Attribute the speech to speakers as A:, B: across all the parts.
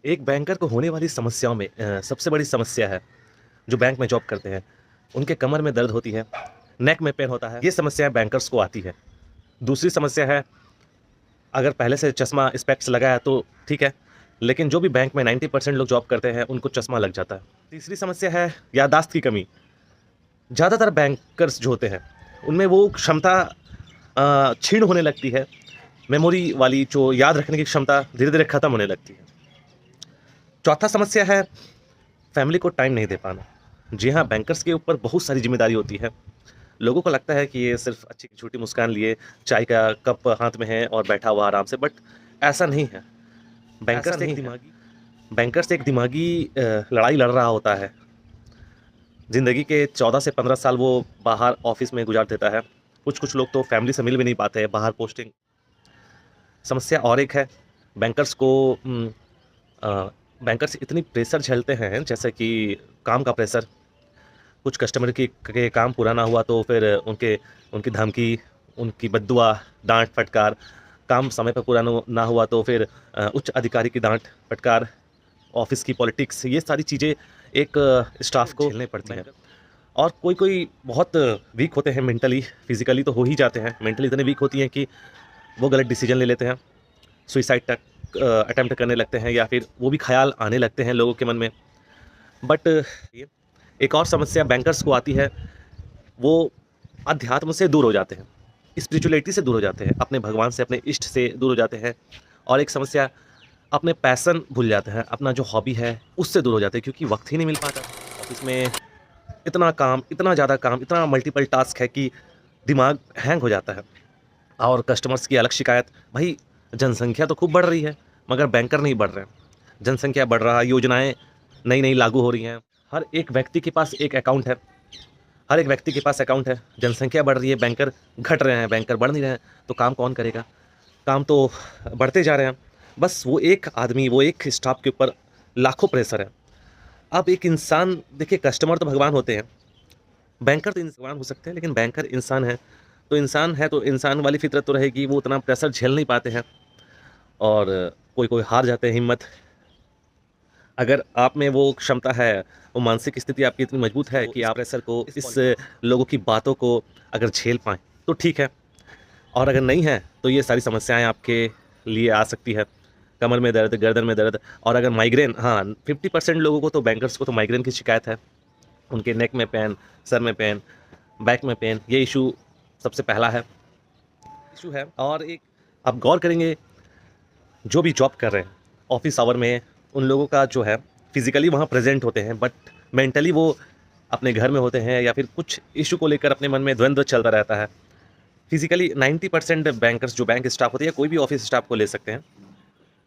A: एक बैंकर को होने वाली समस्याओं में सबसे बड़ी समस्या है, जो बैंक में जॉब करते हैं, उनके कमर में दर्द होती है, नेक में पेन होता है। ये समस्या बैंकर्स को आती है। दूसरी समस्या है, अगर पहले से चश्मा स्पेक्स लगा है तो ठीक है, लेकिन जो भी बैंक में 90% लोग जॉब करते हैं, उनको चश्मा लग जाता है। तीसरी समस्या है याददाश्त की कमी। ज़्यादातर बैंकर्स जो होते हैं, उनमें वो क्षमता क्षीण होने लगती है। मेमोरी वाली जो याद रखने की क्षमता धीरे-धीरे खत्म होने लगती है। चौथा समस्या है फैमिली को टाइम नहीं दे पाना। जी हाँ, बैंकर्स के ऊपर बहुत सारी ज़िम्मेदारी होती है। लोगों को लगता है कि ये सिर्फ़ अच्छी छोटी मुस्कान लिए चाय का कप हाथ में है और बैठा हुआ आराम से, बट ऐसा नहीं है। बैंकर्स एक दिमागी लड़ाई लड़ रहा होता है। ज़िंदगी के 14 से 15 साल वो बाहर ऑफ़िस में गुज़ार देता है। कुछ-कुछ लोग तो फैमिली से मिल भी नहीं पाते हैं, बाहर पोस्टिंग। समस्या और एक है, बैंकर्स को अ, बैंकर्स इतनी प्रेशर झेलते हैं, जैसे कि काम का प्रेशर। कुछ कस्टमर की के काम पूरा ना हुआ तो फिर उनकी धमकी, उनकी बद्दुआ, डाँट, फटकार। काम समय पे पूरा ना हुआ तो फिर उच्च अधिकारी की डाँट, फटकार, ऑफ़िस की पॉलिटिक्स, ये सारी चीज़ें एक स्टाफ को झेलनी पड़ती हैं। और कोई-कोई बहुत वीक होते हैं मेंटली, फिज़िकली तो हो ही जाते हैं। मेंटली इतने वीक होती हैं कि वो गलत डिसीज़न ले लेते हैं। सुसाइड तक अटेम्प्ट करने लगते हैं, या फिर वो भी ख़्याल आने लगते हैं लोगों के मन में। बट ये एक और समस्या बैंकर्स को आती है, वो अध्यात्म से दूर हो जाते हैं, स्पिरिचुअलिटी से दूर हो जाते हैं, अपने भगवान से, अपने इष्ट से दूर हो जाते हैं। और एक समस्या, अपने पैशन भूल जाते हैं, अपना जो हॉबी है उससे दूर हो जाते हैं, क्योंकि वक्त ही नहीं मिल पाता। ऑफिस में इतना काम, इतना ज़्यादा काम, इतना मल्टीपल टास्क है कि दिमाग हैंग हो जाता है। और कस्टमर्स की अलग शिकायत, भाई जनसंख्या तो खूब बढ़ रही है, मगर बैंकर नहीं बढ़ रहे हैं। जनसंख्या बढ़ रहा है, योजनाएं नई नई लागू हो रही हैं, हर एक व्यक्ति के पास एक अकाउंट है, हर एक व्यक्ति के पास अकाउंट है। जनसंख्या बढ़ रही है, बैंकर घट रहे हैं, बैंकर बढ़ नहीं रहे हैं, तो काम कौन करेगा? काम तो बढ़ते जा रहे हैं। बस वो एक आदमी, वो एक स्टाफ के ऊपर लाखों प्रेशर है। अब एक इंसान, देखिए कस्टमर तो भगवान होते हैं, बैंकर तो इंसान हो सकते हैं, लेकिन बैंकर इंसान है। तो इंसान वाली फितरत तो रहेगी, वो उतना प्रेशर झेल नहीं पाते हैं, और कोई-कोई हार जाते हैं हिम्मत। अगर आप में वो क्षमता है, वो मानसिक स्थिति आपकी इतनी मजबूत है कि आप प्रेशर को, इस लोगों की बातों को अगर झेल पाएँ, तो ठीक है। और अगर नहीं है, तो ये सारी समस्याएँ आपके लिए आ सकती है। कमर में दर्द, गर्दन में दर्द, और अगर माइग्रेन, हाँ, 50% लोगों को तो, बैंकर्स को तो माइग्रेन की शिकायत है। उनके नेक में पेन, सर में पेन, बैक में पेन, ये इशू सबसे पहला है, इशू है। और एक आप गौर करेंगे, जो भी जॉब कर रहे हैं ऑफिस आवर में, उन लोगों का जो है फिजिकली वहाँ प्रेजेंट होते हैं, बट मेंटली वो अपने घर में होते हैं, या फिर कुछ इशू को लेकर अपने मन में द्वंद्व चलता रहता है। फिजिकली 90% बैंकर्स, जो बैंक स्टाफ होते हैं, या कोई भी ऑफिस स्टाफ को ले सकते हैं,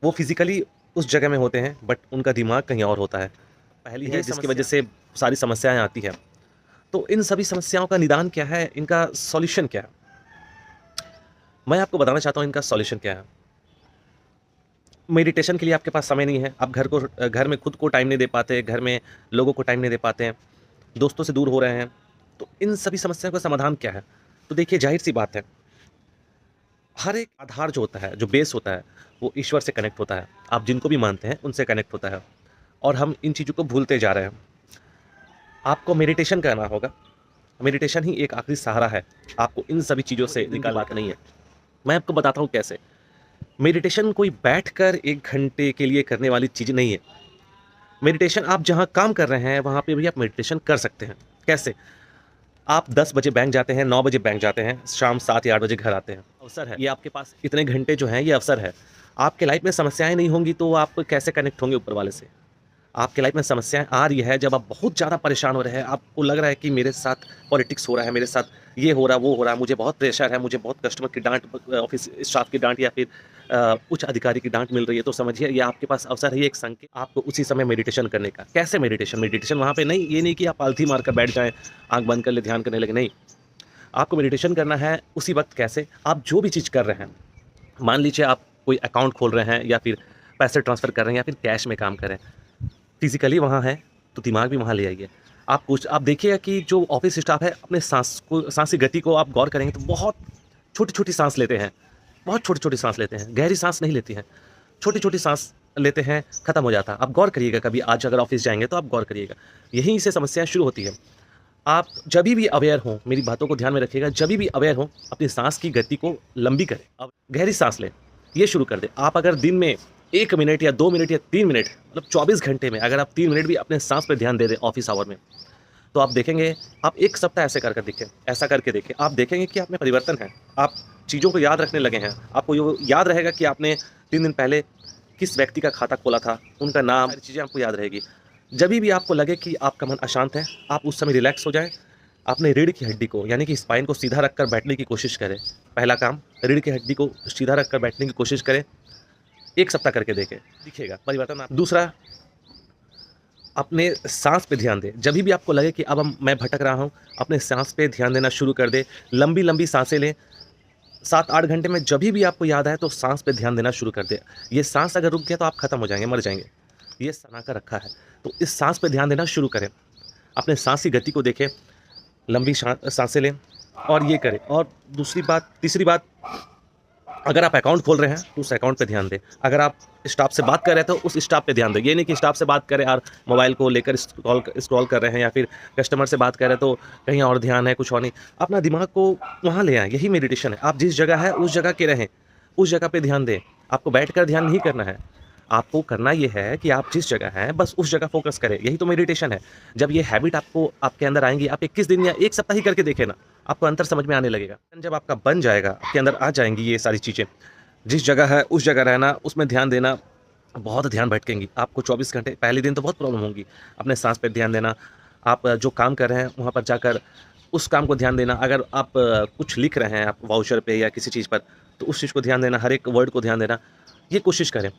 A: वो फिजिकली उस जगह में होते हैं, बट उनका दिमाग कहीं और होता है। पहली है जिसकी वजह से सारी समस्याएं आती हैं। तो इन सभी समस्याओं का निदान क्या है, इनका सॉल्यूशन क्या है? मैं आपको बताना चाहता हूँ इनका सॉल्यूशन क्या है। मेडिटेशन के लिए आपके पास समय नहीं है, आप घर में खुद को टाइम नहीं दे पाते, घर में लोगों को टाइम नहीं दे पाते हैं, दोस्तों से दूर हो रहे हैं, तो इन सभी समस्याओं का समाधान क्या है? तो देखिए, ज़ाहिर-सी बात है, हर एक आधार जो होता है, जो बेस होता है, वो ईश्वर से कनेक्ट होता है। आप जिनको भी मानते हैं, उनसे कनेक्ट होता है, और हम इन चीज़ों को भूलते जा रहे हैं। आपको मेडिटेशन करना होगा। मेडिटेशन ही एक आखिरी सहारा है, आपको इन सभी चीज़ों से निकालने का नहीं है। मैं आपको बताता हूँ कैसे। मेडिटेशन कोई बैठकर 1 घंटे के लिए करने वाली चीज़ नहीं है। मेडिटेशन आप जहाँ काम कर रहे हैं, वहाँ पे भी आप मेडिटेशन कर सकते हैं। कैसे? आप 10 बजे बैंक जाते हैं, 9 बजे बैंक जाते हैं, शाम 7 या 8 बजे घर आते हैं। अवसर है, ये आपके पास इतने घंटे जो हैं, ये अवसर है। आपके लाइफ़ में समस्याएँ नहीं होंगी, तो आप कैसे कनेक्ट होंगे ऊपर वाले से? आपके लाइफ में समस्याएँ आ रही है, जब आप बहुत ज़्यादा परेशान हो रहे हैं, आपको लग रहा है कि मेरे साथ पॉलिटिक्स हो रहा है, मेरे साथ ये हो रहा है, वो हो रहा है, मुझे बहुत प्रेशर है, मुझे बहुत कस्टमर की डाँट, ऑफ़िस स्टाफ की डाँट, या फिर उच्च अधिकारी की डाँट मिल रही है, तो समझिए ये आपके पास अवसर है, ये एक संकेत आपको उसी समय मेडिटेशन करने का। कैसे मेडिटेशन? मेडिटेशन वहाँ पे नहीं, ये नहीं कि आप पालथी मार कर बैठ जाएँ, आँख बंद कर लें, ध्यान करने लगे, नहीं। आपको मेडिटेशन करना है उसी वक़्त। कैसे? आप जो भी चीज़ कर रहे हैं, मान लीजिए आप कोई अकाउंट खोल रहे हैं, या फिर पैसे ट्रांसफ़र कर रहे हैं, या फिर कैश में काम कर रहे हैं। फिज़िकली वहाँ है, तो दिमाग भी वहाँ ले आइए। आप देखिएगा कि जो ऑफ़िस स्टाफ है, अपने साँस की गति को आप गौर करेंगे, तो बहुत छोटी-छोटी साँस लेते हैं, बहुत छोटी-छोटी साँस लेते हैं, गहरी साँस नहीं लेती हैं। छोटी-छोटी साँस लेते हैं, खत्म हो जाता है। आप गौर करिएगा, कभी आज अगर ऑफ़िस जाएँगे तो आप गौर करिएगा, यहीं से समस्याएँ शुरू होती हैं। आप जभी भी अवेयर हों, मेरी बातों को ध्यान में रखिएगा, जभी भी अवेयर हों, अपनी साँस की गति को लंबी करें। अब गहरी साँस लें, ये शुरू कर दें। आप अगर दिन में 1 मिनट या 2 मिनट या 3 मिनट, मतलब 24 घंटे में अगर आप 3 मिनट भी अपने साँस पे ध्यान दे दें ऑफ़िस आवर में, तो आप देखेंगे, आप 1 सप्ताह ऐसा करके देखें, आप देखेंगे कि आप में परिवर्तन है। आप चीज़ों को याद रखने लगे हैं। आपको यो याद रहेगा कि आपने 3 दिन पहले किस व्यक्ति का खाता खोला था, उनका नाम, सारी चीज़ें आपको याद रहेगी। जभी भी आपको लगे कि आपका मन अशांत है, आप उस समय रिलैक्स हो जाएँ, अपने रीढ़ की हड्डी को यानी कि स्पाइन को सीधा रखकर बैठने की कोशिश करें। पहला काम, रीढ़ की हड्डी को सीधा रखकर बैठने की कोशिश करें। 1 सप्ताह करके देखें, दिखेगा परिवर्तन आप। दूसरा, अपने साँस पे ध्यान दें। जभी भी आपको लगे कि अब मैं भटक रहा हूँ, अपने साँस पे ध्यान देना शुरू कर दें। लंबी-लंबी साँसें लें। 7-8 घंटे में जभी भी आपको याद आए तो साँस पे ध्यान देना शुरू कर दें। ये साँस अगर रुक गया तो आप खत्म हो जाएँगे, मर जाएँगे। ये बना कर रखा है। तो इस साँस पे ध्यान देना शुरू करें। अपने साँस की गति को देखें, लंबी साँसें लें और ये करें। और तीसरी बात, अगर आप अकाउंट खोल रहे हैं तो उस अकाउंट पे ध्यान दें। अगर आप स्टाफ से बात कर रहे हैं तो उस स्टाफ पे ध्यान दें। ये नहीं कि स्टाफ से बात करें और मोबाइल को लेकर स्क्रॉल कर रहे हैं, या फिर कस्टमर से बात कर रहे हैं तो कहीं और ध्यान है, कुछ और नहीं। अपना दिमाग को वहाँ ले आएँ, यही मेडिटेशन है। आप जिस जगह है उस जगह के रहें, उस जगह पे ध्यान दें। आपको बैठकर ध्यान नहीं करना है। आपको करना ये है कि आप जिस जगह हैं बस उस जगह फ़ोकस करें, यही तो मेडिटेशन है। जब ये हैबिट आपके अंदर आएँगी, आप 21 दिन या 1 सप्ताह ही करके देखें ना, आपको अंतर समझ में आने लगेगा। जब आपका बन जाएगा, आपके अंदर आ जाएँगी ये सारी चीज़ें, जिस जगह है उस जगह रहना, उसमें ध्यान देना, बहुत ध्यान भटकेंगी। आपको 24 घंटे, पहले दिन तो बहुत प्रॉब्लम होंगी। अपने साँस पे ध्यान देना, आप जो काम कर रहे हैं वहाँ पर जाकर उस काम को ध्यान देना। अगर आप कुछ लिख रहे हैं आप वाउचर पे या किसी चीज़ पर, तो उस चीज़ को ध्यान देना, हर एक वर्ड को ध्यान देना, ये कोशिश करें।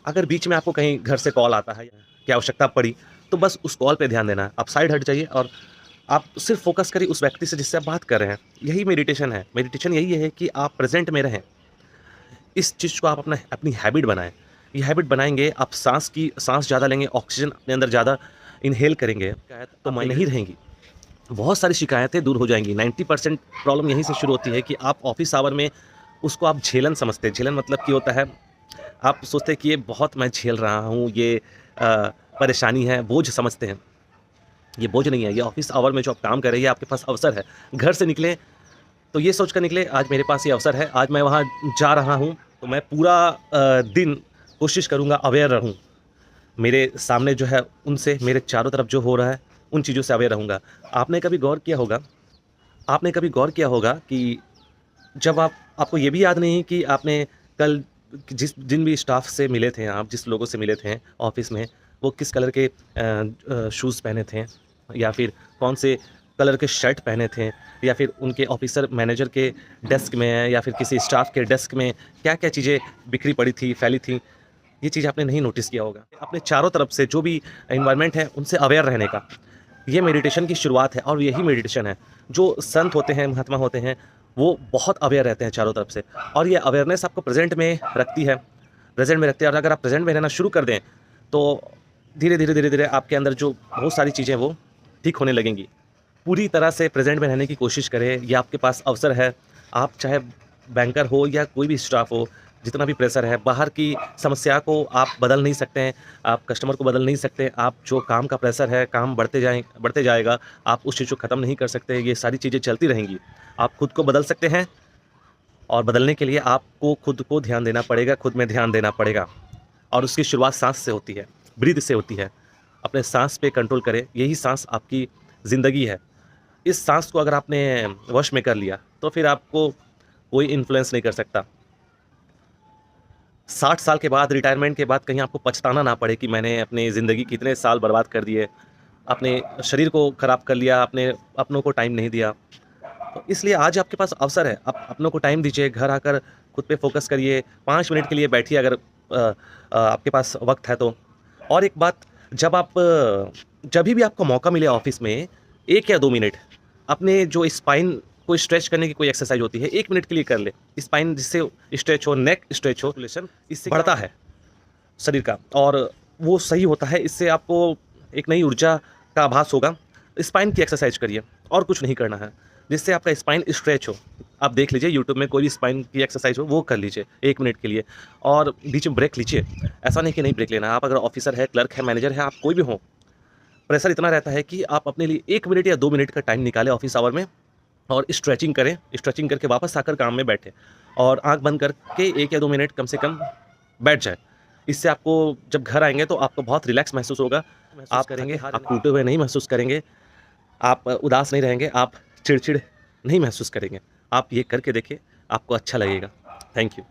A: अगर बीच में आपको कहीं घर से कॉल आता है कि आवश्यकता पड़ी, तो बस उस कॉल पे ध्यान देना है। आप साइड हट जाइए और आप सिर्फ़ फ़ोकस करिए उस व्यक्ति से जिससे आप बात कर रहे हैं। यही मेडिटेशन है। मेडिटेशन यही है कि आप प्रेज़ेंट में रहें। इस चीज़ को आप अपनी हैबिट बनाएँ। ये हैबिट बनाएँगे, आप साँस ज़्यादा लेंगे, ऑक्सीजन अपने अंदर ज़्यादा इन्हेल करेंगे, तो मैं नहीं रहेंगी। बहुत सारी शिकायतें दूर हो जाएँगी। 90% प्रॉब्लम यहीं से शुरू होती है कि आप ऑफ़िस आवर में उसको आप झेलन समझते हैं। झेलन मतलब कि होता है, आप सोचते हैं कि ये बहुत मैं झेल रहा हूँ, ये परेशानी है, बोझ समझते हैं। ये बोझ नहीं है, ये ऑफ़िस आवर में जो आप काम कर रहे हैं, ये आपके पास अवसर है। घर से निकलें तो ये सोच कर निकले, आज मेरे पास ये अवसर है, आज मैं वहाँ जा रहा हूँ, तो मैं पूरा दिन कोशिश करूँगा अवेयर रहूँ। मेरे सामने जो है उनसे, मेरे चारों तरफ जो हो रहा है, उन चीज़ों से अवेयर रहूँगा। आपने कभी गौर किया होगा आपने कभी गौर किया होगा कि जब आपको ये भी याद नहीं कि आपने कल जिन भी स्टाफ से मिले थे आप, जिस लोगों से मिले थे ऑफ़िस में, वो किस कलर के शूज़ पहने थे, या फिर कौन से कलर के शर्ट पहने थे, या फिर उनके ऑफ़िसर मैनेजर के डेस्क में या फिर किसी स्टाफ के डेस्क में क्या-क्या चीज़ें बिखरी पड़ी थी, फैली थी। ये चीज़ आपने नहीं नोटिस किया होगा। अपने चारों तरफ से जो भी एनवायरनमेंट है, उनसे अवेयर रहने का, ये मेडिटेशन की शुरुआत है और यही मेडिटेशन है। जो संत होते हैं, महात्मा होते हैं, वो बहुत अवेयर रहते हैं चारों तरफ से, और ये अवेयरनेस आपको प्रेज़ेंट में रखती है। और अगर आप प्रेज़ेंट में रहना शुरू कर दें, तो धीरे-धीरे आपके अंदर जो बहुत सारी चीज़ें वो ठीक होने लगेंगी। पूरी तरह से प्रेज़ेंट में रहने की कोशिश करें, ये आपके पास अवसर है। आप चाहे बैंकर हो या कोई भी स्टाफ हो, जितना भी प्रेशर है, बाहर की समस्या को आप बदल नहीं सकते हैं, आप कस्टमर को बदल नहीं सकते। आप जो काम का प्रेशर है, काम बढ़ते जाएगा, आप उस चीज़ को ख़त्म नहीं कर सकते, ये सारी चीज़ें चलती रहेंगी। आप खुद को बदल सकते हैं, और बदलने के लिए आपको खुद को ध्यान देना पड़ेगा, खुद में ध्यान देना पड़ेगा, और उसकी शुरुआत साँस से होती है, ब्रीथ से होती है। अपने साँस पे कंट्रोल करें, यही साँस आपकी ज़िंदगी है। इस साँस को अगर आपने वश में कर लिया, तो फिर आपको कोई इन्फ्लुएंस नहीं कर सकता। 60 साल के बाद, रिटायरमेंट के बाद कहीं आपको पछताना ना पड़े कि मैंने अपनी ज़िंदगी के इतने साल बर्बाद कर दिए, अपने शरीर को ख़राब कर लिया, अपने अपनों को टाइम नहीं दिया। तो इसलिए आज आपके पास अवसर है, आप अपनों को टाइम दीजिए, घर आकर खुद पे फ़ोकस करिए, 5 मिनट के लिए बैठिए अगर आपके पास वक़्त है तो। और एक बात, जभी भी आपको मौका मिले ऑफ़िस में, 1 या 2 मिनट अपने जो स्पाइन को स्ट्रेच करने की कोई एक्सरसाइज होती है, 1 मिनट के लिए कर ले। स्पाइन जिससे स्ट्रेच हो, नेक स्ट्रेच हो, सर्कुलेशन इससे बढ़ता है शरीर का, और वो सही होता है। इससे आपको एक नई ऊर्जा का आभास होगा। स्पाइन की एक्सरसाइज करिए, और कुछ नहीं करना है, जिससे आपका स्पाइन स्ट्रेच हो। आप देख लीजिए यूट्यूब में कोई भी स्पाइन की एक्सरसाइज हो वो कर लीजिए 1 मिनट के लिए और बीच में ब्रेक लीजिए। ऐसा नहीं कि नहीं ब्रेक लेना है, आप अगर ऑफ़िसर है, क्लर्क है, मैनेजर है, आप कोई भी हो, प्रेशर इतना रहता है कि आप अपने लिए 1 मिनट या 2 मिनट का टाइम निकालें ऑफ़िस आवर में और स्ट्रेचिंग करें, स्ट्रेचिंग करके वापस आकर काम में बैठें और आँख बंद करके 1 या 2 मिनट कम से कम बैठ जाएँ। इससे आपको जब घर आएँगे तो आपको बहुत रिलैक्स महसूस होगा, आप करेंगे, आप टूटे हुए नहीं महसूस करेंगे, आप उदास नहीं रहेंगे, आप चिड़चिड़ नहीं महसूस करेंगे। आप ये करके देखिए, आपको अच्छा लगेगा। Thank you.